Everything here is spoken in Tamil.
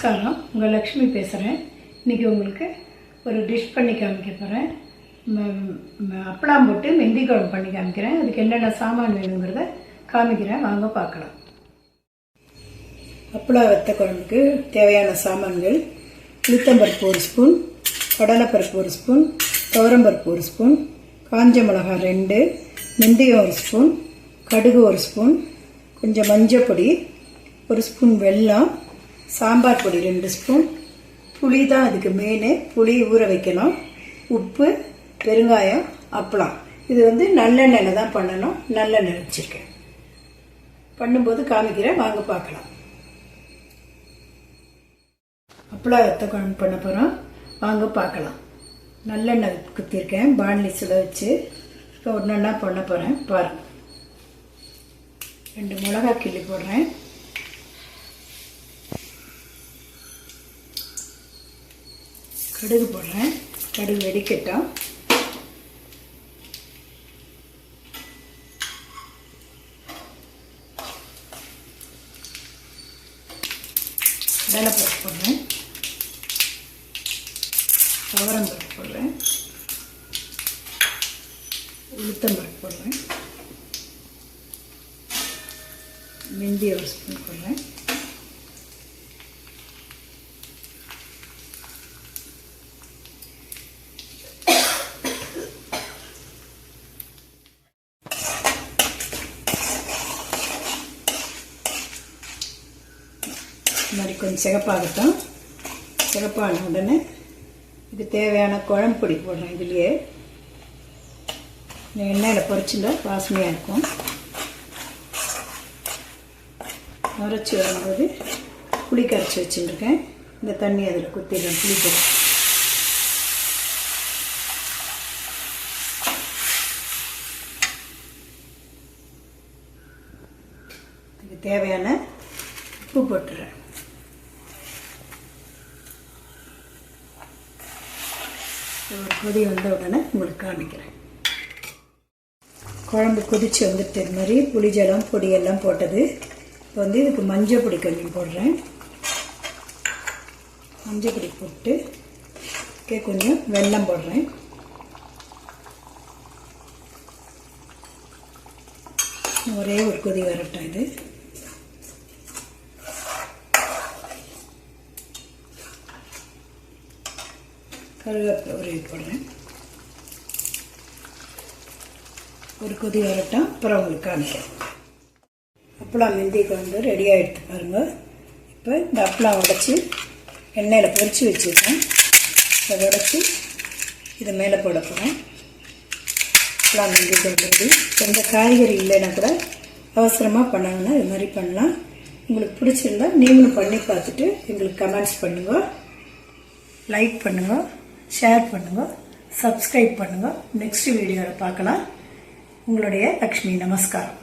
நமஸ்காரம். உங்கள் லக்ஷ்மி பேசுகிறேன். இன்றைக்கி உங்களுக்கு ஒரு டிஷ் பண்ணி காமிக்க போகிறேன். அப்பளம் போட்டு மெந்தி குழம்பு பண்ணி காமிக்கிறேன். அதுக்கு என்னென்ன சாமான் வேணுங்கிறத காமிக்கிறேன், வாங்க பார்க்கலாம். அப்பளம் வத்த குழம்புக்கு தேவையான சாமான்கள்: உளுத்தம்பருப்பு 1 ஸ்பூன், கடலைப்பருப்பு 1 ஸ்பூன், துவரம்பருப்பு 1 ஸ்பூன், காஞ்ச மிளகாய் 2, வெந்தயம் 1 ஸ்பூன், கடுகு 1 ஸ்பூன், கொஞ்சம் மஞ்சள் பொடி 1 ஸ்பூன், வெல்லம், சாம்பார் பொடி 2 ஸ்பூன், புளி தான் அதுக்கு மெயின், புளி ஊற வைக்கணும், உப்பு, பெருங்காயம், அப்பளம். இது நல்லெண்ணெயில் தான் பண்ணணும். நல்லெண்ணெய் வச்சுருக்கேன். பண்ணும்போது காமிக்கிறேன், வாங்க பார்க்கலாம். அப்பளம் வத்த குழம்பு பண்ண போகிறோம், வாங்க பார்க்கலாம். நல்லெண்ணெய் குத்திருக்கேன், பாண்ட்லி சுட வச்சு. இப்போ ஒன்றா பண்ண போகிறேன், பாருங்கள். 2 மிளகாய் கிள்ளி போடுறேன். கடுகு போடுறேன். கடுகு வெடிக்கட்டும். கடலைப்பருப்பு போடுறேன். துவரம்பருப்பு போடுறேன். உளுத்தம்பருப்பு போடுறேன். வெந்தயம் 1 ஸ்பூன் போடுறேன். இந்த மாதிரி கொஞ்சம் சிகப்பாகட்டும். சிகப்பான உடனே இதுக்கு தேவையான குழம்பு பொடி போடுறேன். இதுலேயே எண்ணெயில் பொரிச்சுல வாசனையாக இருக்கும். அரைச்சி வரும்போது புளி கரைச்சி வச்சுருக்கேன். இந்த தண்ணி அதில் குத்திடுறேன். புளி பொடி இதுக்கு தேவையான உப்பு போட்டுறேன். ஒரு கொதி வந்த உடனே உங்களுக்கு காமிக்கிறேன். குழம்பு கொதிச்சு வந்துட்டு இது மாதிரி புளிஜலம் பொடியெல்லாம் போட்டது. இப்போ இதுக்கு மஞ்சள் பொடி கொஞ்சம் போடுறேன். மஞ்சள் பொடி போட்டு கொஞ்சம் வெல்லம் போடுறேன். ஒரே ஒரு கொதி வரட்டும். இது கருவேப்பிலை உருவி போடுறேன். ஒரு கொதி வரட்டும், அப்புறம் உங்களுக்கு காமிக்கிறேன். அப்பளம் மெந்தி குழம்பு ரெடி ஆகிடுத்து பாருங்கள். இப்போ இந்த அப்பளம் உடைச்சி எண்ணெயில் பொரித்து வச்சுருக்கேன். அதை உடைச்சி இதை மேலே போட போகிறேன். அப்பளம் மெந்தி குழம்பு ரெடி. எந்த காய்கறி இல்லைன்னா கூட அவசரமாக பண்ணாங்கன்னா இது மாதிரி பண்ணலாம். உங்களுக்கு பிடிச்சிருந்தா நீங்களும் பண்ணி பார்த்துட்டு எங்களுக்கு கமெண்ட்ஸ் பண்ணுங்க, லைக் பண்ணுங்க, ஷேர் பண்ணுங்க, சப்ஸ்கிரைப் பண்ணுங்க. நெக்ஸ்ட் வீடியோவில் பார்க்கலாம். உங்களுடைய லக்ஷ்மி. நமஸ்காரம்.